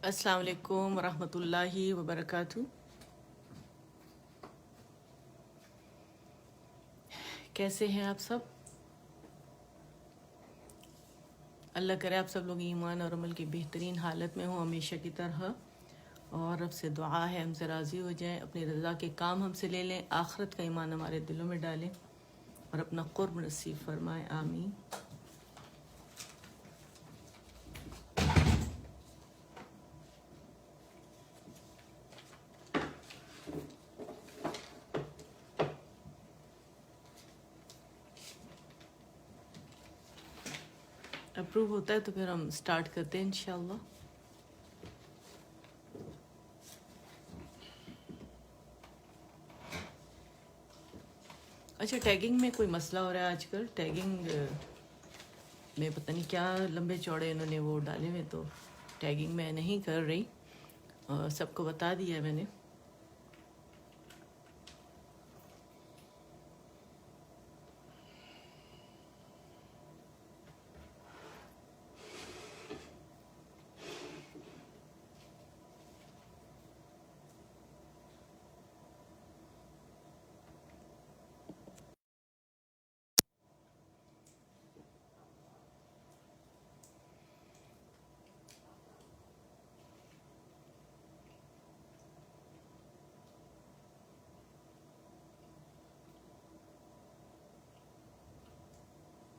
السلام علیکم ورحمۃ اللہ وبرکاتہ۔ کیسے ہیں آپ سب؟ اللہ کرے آپ سب لوگ ایمان اور عمل کی بہترین حالت میں ہوں ہمیشہ کی طرح، اور رب سے دعا ہے ہم سے راضی ہو جائیں، اپنی رضا کے کام ہم سے لے لیں، آخرت کا ایمان ہمارے دلوں میں ڈالیں اور اپنا قرب نصیب فرمائیں، آمین۔ اپروو ہوتا ہے تو پھر ہم سٹارٹ کرتے ہیں انشاءاللہ۔ اچھا، ٹیگنگ میں کوئی مسئلہ ہو رہا ہے آج کل۔ ٹیگنگ میں پتہ نہیں کیا لمبے چوڑے انہوں نے وہ ڈالے ہوئے، تو ٹیگنگ میں نہیں کر رہی، اور سب کو بتا دیا ہے میں نے۔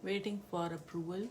Waiting for approval.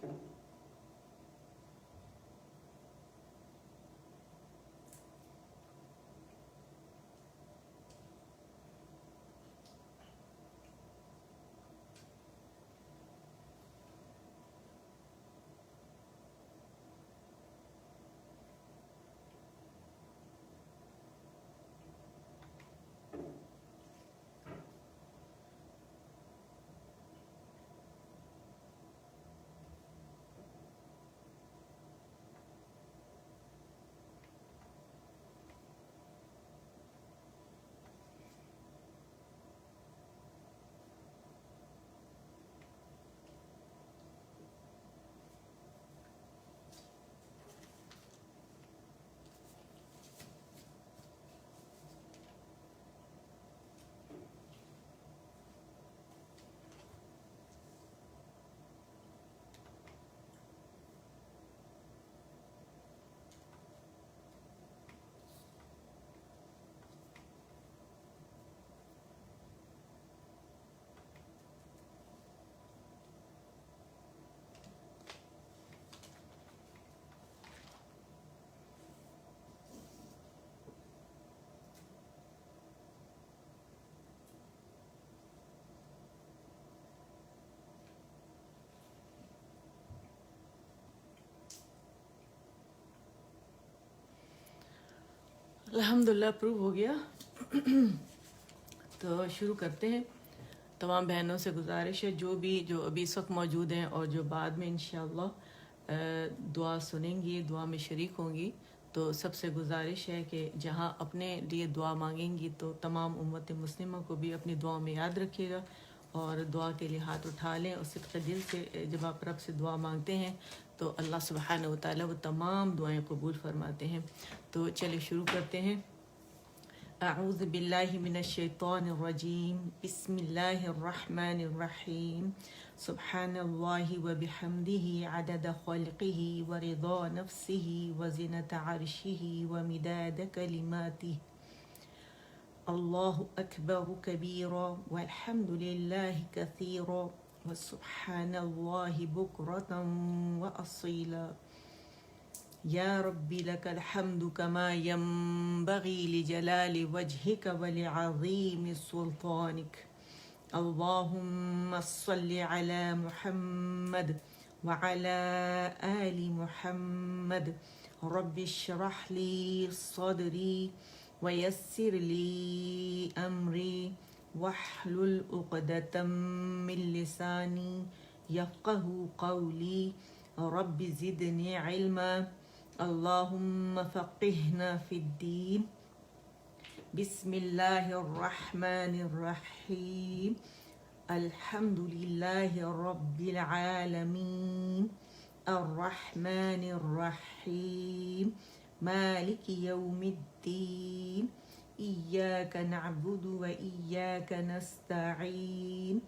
الحمدللہ اپروو ہو گیا۔ تو شروع کرتے ہیں۔ تمام بہنوں سے گزارش ہے جو ابھی اس وقت موجود ہیں اور جو بعد میں انشاءاللہ دعا سنیں گی، دعا میں شریک ہوں گی، تو سب سے گزارش ہے کہ جہاں اپنے لیے دعا مانگیں گی تو تمام امت مسلمہ کو بھی اپنی دعا میں یاد رکھیے گا، اور دعا کے لیے ہاتھ اٹھا لیں، اور صدقہ دل سے جب آپ رب سے دعا مانگتے ہیں تو اللہ سبحانہ وتعالی وہ تمام دعائیں قبول فرماتے ہیں۔ تو چلے شروع کرتے ہیں۔ اعوذ باللہ من الشیطان الرجیم، بسم اللہ الرحمن الرحیم، سبحان اللہ وبحمدہ عدد خلقہ ورضا نفسہ وزنة عرشہ ومداد کلماتہ، اللہ اکبر کبیرا والحمد للہ کثیرا وسبحان اللہ بکرة واصیلا۔ یا ربی لک الحمد کما ینبغی لجلال وجہک ولعظیم سلطانک، اللہم صل علی محمد وعلی آل محمد، رب اشرح لی صدری ویسر لی امری واحلل عقدۃ من لسانی یفقہوا قولی، رب زدنی علما، اللہم فقہنا فی الدین۔ بسم اللہ الرحمن الرحیم، الحمد للہ رب العالمین، الرحمن الرحیم، مالك يوم الدين إياك نعبد وإياك نستعين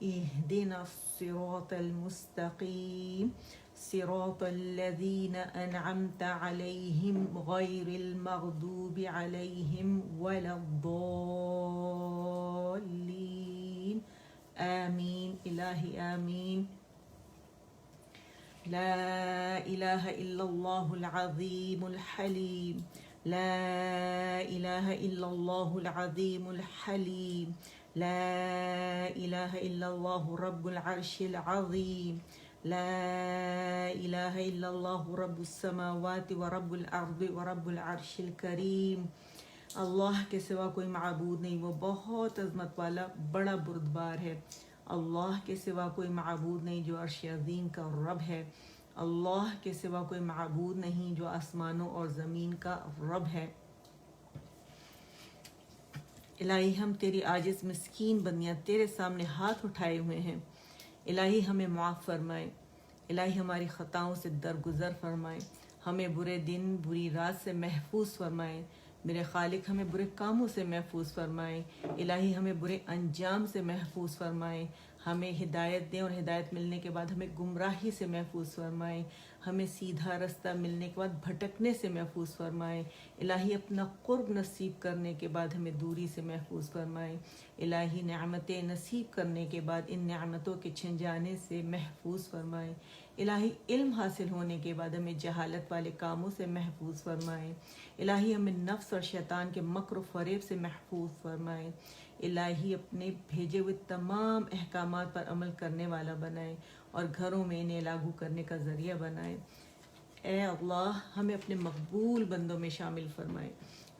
اهدنا الصراط المستقيم صراط الذين أنعمت عليهم غير المغضوب عليهم ولا الضالين آمين إلهي آمين. لا إله إلا الله العظيم الحليم لا إله إلا الله العظيم الحليم لا إله إلا الله رب العرش العظيم لا إله إلا الله رب السماوات ورب الأرض ورب العرش الكريم. اللہ کے سوا کوئی معبود نہیں، وہ بہت عظمت والا بڑا بردبار ہے. اللہ کے سوا کوئی معبود نہیں جو عرش عظیم کا رب ہے. اللہ کے سوا کوئی معبود نہیں جو آسمانوں اور زمین کا رب ہے. الہی ہم تیری عاجز مسکین بندیاں تیرے سامنے ہاتھ اٹھائے ہوئے ہیں. الہی ہمیں معاف فرمائے. الہی ہماری خطاؤں سے درگزر فرمائے. ہمیں برے دن بری رات سے محفوظ فرمائے. میرے خالق ہمیں برے کاموں سے محفوظ فرمائے. الہی ہمیں برے انجام سے محفوظ فرمائے. ہمیں ہدایت دیں اور ہدایت ملنے کے بعد ہمیں گمراہی سے محفوظ فرمائے. ہمیں سیدھا رستہ ملنے کے بعد بھٹکنے سے محفوظ فرمائے. الہی اپنا قرب نصیب کرنے کے بعد ہمیں دوری سے محفوظ فرمائے. الہی نعمتیں نصیب کرنے کے بعد ان نعمتوں کے چھن جانے سے محفوظ فرمائے. الہی علم حاصل ہونے کے بعد ہمیں جہالت والے کاموں سے محفوظ فرمائے. الہی ہمیں نفس اور شیطان کے مکر و فریب سے محفوظ فرمائے. الہی اپنے بھیجے ہوئے تمام احکامات پر عمل کرنے والا بنائے اور گھروں میں انہیں لاگو کرنے کا ذریعہ بنائے. اے اللہ ہمیں اپنے مقبول بندوں میں شامل فرمائے.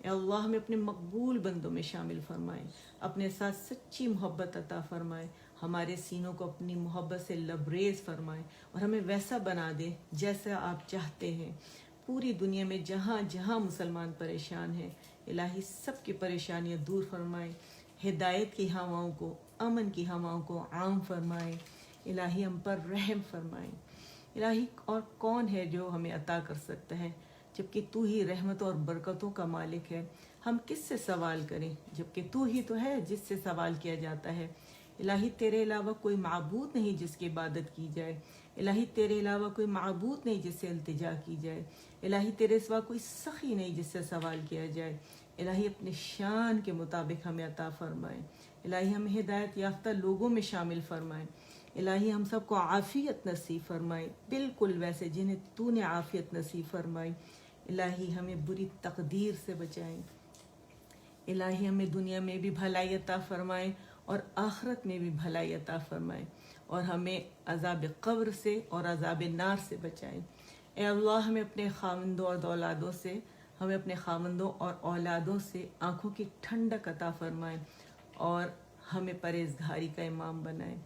اے اللہ ہمیں اپنے مقبول بندوں میں شامل فرمائے. اپنے ساتھ سچی محبت عطا فرمائے. ہمارے سینوں کو اپنی محبت سے لبریز فرمائے اور ہمیں ویسا بنا دے جیسا آپ چاہتے ہیں. پوری دنیا میں جہاں جہاں مسلمان پریشان ہیں الہی سب کی پریشانیاں دور فرمائے. ہدایت کی ہواؤں کو، امن کی ہواؤں کو عام فرمائے. الہی ہم پر رحم فرمائے. الہی اور کون ہے جو ہمیں عطا کر سکتا ہے جبکہ تو ہی رحمتوں اور برکتوں کا مالک ہے. ہم کس سے سوال کریں جبکہ تو ہی تو ہے جس سے سوال کیا جاتا ہے. الہی تیرے علاوہ کوئی معبود نہیں جس کی عبادت کی جائے. الہی تیرے علاوہ کوئی معبود نہیں جس سے التجا کی جائے. الہی تیرے سوا کوئی سخی نہیں جس سے سوال کیا جائے. الہی اپنے شان کے مطابق ہمیں عطا فرمائے. الہی ہمیں ہدایت یافتہ لوگوں میں شامل فرمائے. الہی ہم سب کو عافیت نصیب فرمائے بالکل ویسے جنہیں تو نے عافیت نصیب فرمائی. الہی ہمیں بری تقدیر سے بچائیں. الہی ہمیں دنیا میں بھی بھلائی عطا فرمائے اور آخرت میں بھی بھلائی عطا فرمائے اور ہمیں عذاب قبر سے اور عذاب نار سے بچائیں. اے اللہ ہمیں اپنے خاوندوں اور اولادوں سے آنکھوں کی ٹھنڈک عطا فرمائے اور ہمیں پرہیزگاری کا امام بنائے.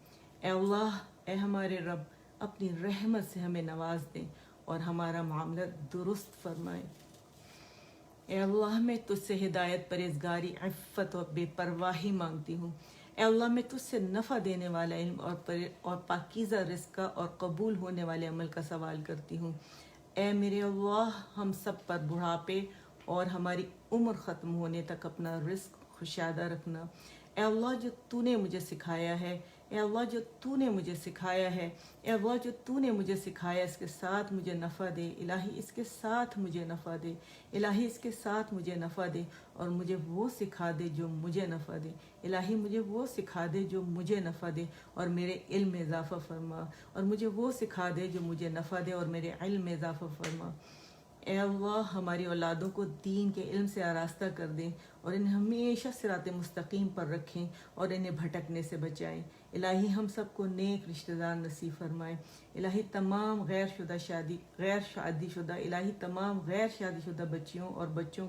اے اللہ اے ہمارے رب اپنی رحمت سے ہمیں نواز دیں اور ہمارا معاملہ درست فرمائے. اے اللہ میں تجھ سے ہدایت، پرہیزگاری، عفت اور بے پرواہی مانگتی ہوں. اے اللہ میں تجھ سے نفع دینے والا علم اور پاکیزہ رزق کا اور قبول ہونے والے عمل کا سوال کرتی ہوں. اے میرے اللہ ہم سب پر بڑھاپے اور ہماری عمر ختم ہونے تک اپنا رزق خوشادہ رکھنا. اے اللہ جو تو نے مجھے سکھایا ہے، اے اللہ جو تو نے مجھے سکھایا ہے، اے اللہ جو تو نے مجھے سکھایا اس کے ساتھ مجھے نفع دے. الہی اس کے ساتھ مجھے نفع دے. الہی اس کے ساتھ مجھے نفع دے اور مجھے وہ سکھا دے جو مجھے نفع دے. الہی مجھے وہ سکھا دے جو مجھے نفع دے اور میرے علم میں اضافہ فرما اور مجھے وہ سکھا دے جو مجھے نفع دے اور میرے علم میں اضافہ فرما. اے اللہ ہماری اولادوں کو دین کے علم سے آراستہ کر دیں اور انہیں ہمیشہ صراط مستقیم پر رکھیں اور انہیں بھٹکنے سے بچائیں. الہی ہم سب کو نیک رشتہ دار نصیب فرمائے. الہی تمام غیر شادی شدہ بچیوں اور بچوں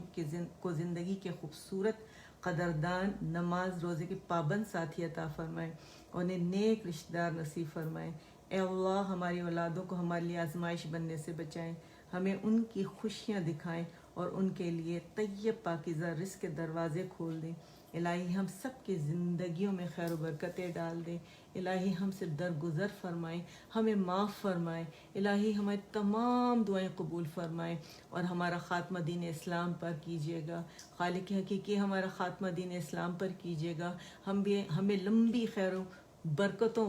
کو زندگی کے خوبصورت قدردان، نماز روزے کے پابند ساتھی عطا فرمائے اور انہیں نیک رشتہ دار نصیب فرمائے. اے اللہ ہماری اولادوں کو ہمارے لیے آزمائش بننے سے بچائیں. ہمیں ان کی خوشیاں دکھائیں اور ان کے لیے طیب پاکیزہ رزق کے دروازے کھول دیں. الہی ہم سب کی زندگیوں میں خیر و برکتیں ڈال دیں، الہی ہم سے درگزر فرمائیں، ہمیں معاف فرمائیں، الہی ہماری تمام دعائیں قبول فرمائیں اور ہمارا خاتمہ دین اسلام پر کیجیے گا۔ خالق حقیقی ہمارا خاتمہ دین اسلام پر کیجیے گا، ہمیں لمبی خیر و برکتوں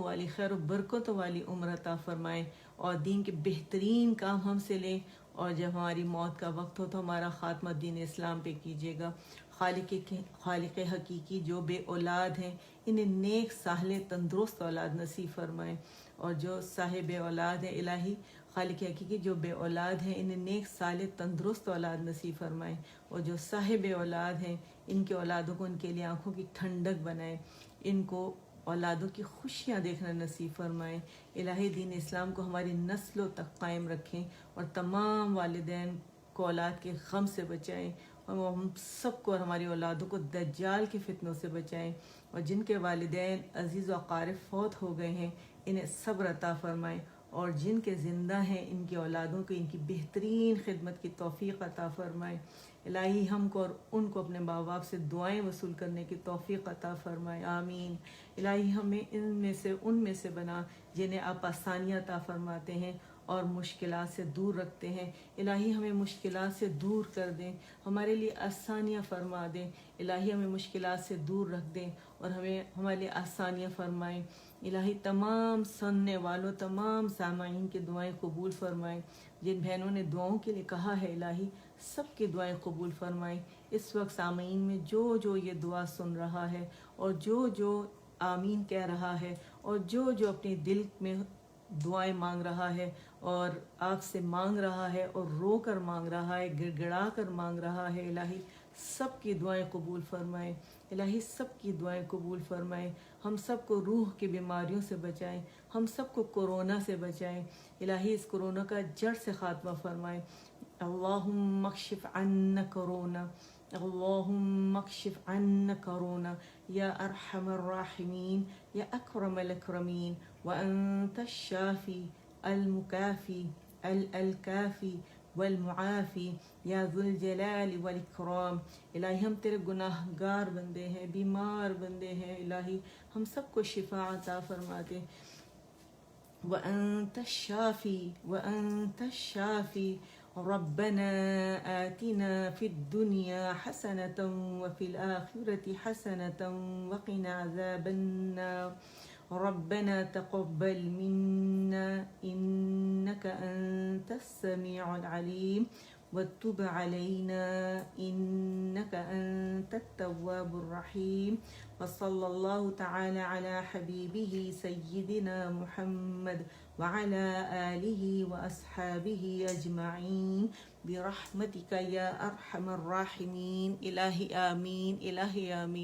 والی عمر عطا فرمائیں اور دین کے بہترین کام ہم سے لیں، اور جب ہماری موت کا وقت ہو تو ہمارا خاتمہ دین اسلام پہ کیجیے گا۔ خالق حقیقی جو بے اولاد ہیں انہیں نیک صالح تندرست اولاد نصیب فرمائیں، اور جو صاحب اولاد ہیں الہی خالق حقیقی جو بے اولاد ہیں انہیں نیک صالح تندرست اولاد نصیب فرمائیں، اور جو صاحب اولاد ہیں ان کے اولادوں کو ان کے لیے آنکھوں کی ٹھنڈک بنائیں، ان کو اولادوں کی خوشیاں دیکھنا نصیب فرمائیں۔ الہی دین اسلام کو ہماری نسلوں تک قائم رکھیں اور تمام والدین کو اولاد کے غم سے بچائیں، اور ہم سب کو اور ہماری اولادوں کو دجال کے فتنوں سے بچائیں، اور جن کے والدین عزیز و اقارب فوت ہو گئے ہیں انہیں صبر عطا فرمائیں، اور جن کے زندہ ہیں ان کی اولادوں کو ان کی بہترین خدمت کی توفیق عطا فرمائیں۔ الہی ہم کو اور ان کو اپنے ماں باپ سے دعائیں وصول کرنے کی توفیق عطا فرمائے، آمین۔ الہی ہمیں ان میں سے بنا جنہیں آپ آسانیاں عطا فرماتے ہیں اور مشکلات سے دور رکھتے ہیں۔ الہی ہمیں مشکلات سے دور کر دیں، ہمارے لیے آسانیاں فرما دیں، الہی ہمیں مشکلات سے دور رکھ دیں اور ہمارے لیے آسانیاں فرمائیں۔ الہی تمام سننے والوں تمام سامعین کی دعائیں قبول فرمائیں، جن بہنوں نے دعاؤں کے لیے کہا ہے الہی سب کی دعائیں قبول فرمائیں۔ اس وقت سامعین میں جو یہ دعا سن رہا ہے اور جو آمین کہہ رہا ہے اور جو اپنے دل میں دعائیں مانگ رہا ہے اور آپ سے مانگ رہا ہے اور رو کر مانگ رہا ہے، گڑ گڑا کر مانگ رہا ہے، الہی سب کی دعائیں قبول فرمائیں، الہی سب کی دعائیں قبول فرمائیں۔ ہم سب کو روح کی بیماریوں سے بچائیں، ہم سب کو کورونا سے بچائیں، الہی اس کورونا کا جڑ سے خاتمہ فرمائیں۔ اللہم اکشف عنا کرونا، اللہم اکشف عنا کرونا یا ارحم الراحمین یا اکرم الاکرمین، وانت الشافی المکافی الکافی والمعافی یا ذو الجلال والاکرام۔ الہی ہم تیرے گناہ گار بندے ہیں، بیمار بندے ہیں، الہی ہم سب کو شفا عطا فرما دے۔ وأنت الشافي وأنت الشافي ربنا آتنا في الدنيا حسنة وفي الآخرة حسنة وقنا عذاب النار ربنا تقبل منا إنك أنت السميع العليم وتب علينا إنك أنت التواب الرحيم وصلى الله تعالى على حبيبه سيدنا محمد وعلى آله وأصحابه أجمعين برحمتك يا أرحم الراحمين۔ الہی آمین، الہی آمین۔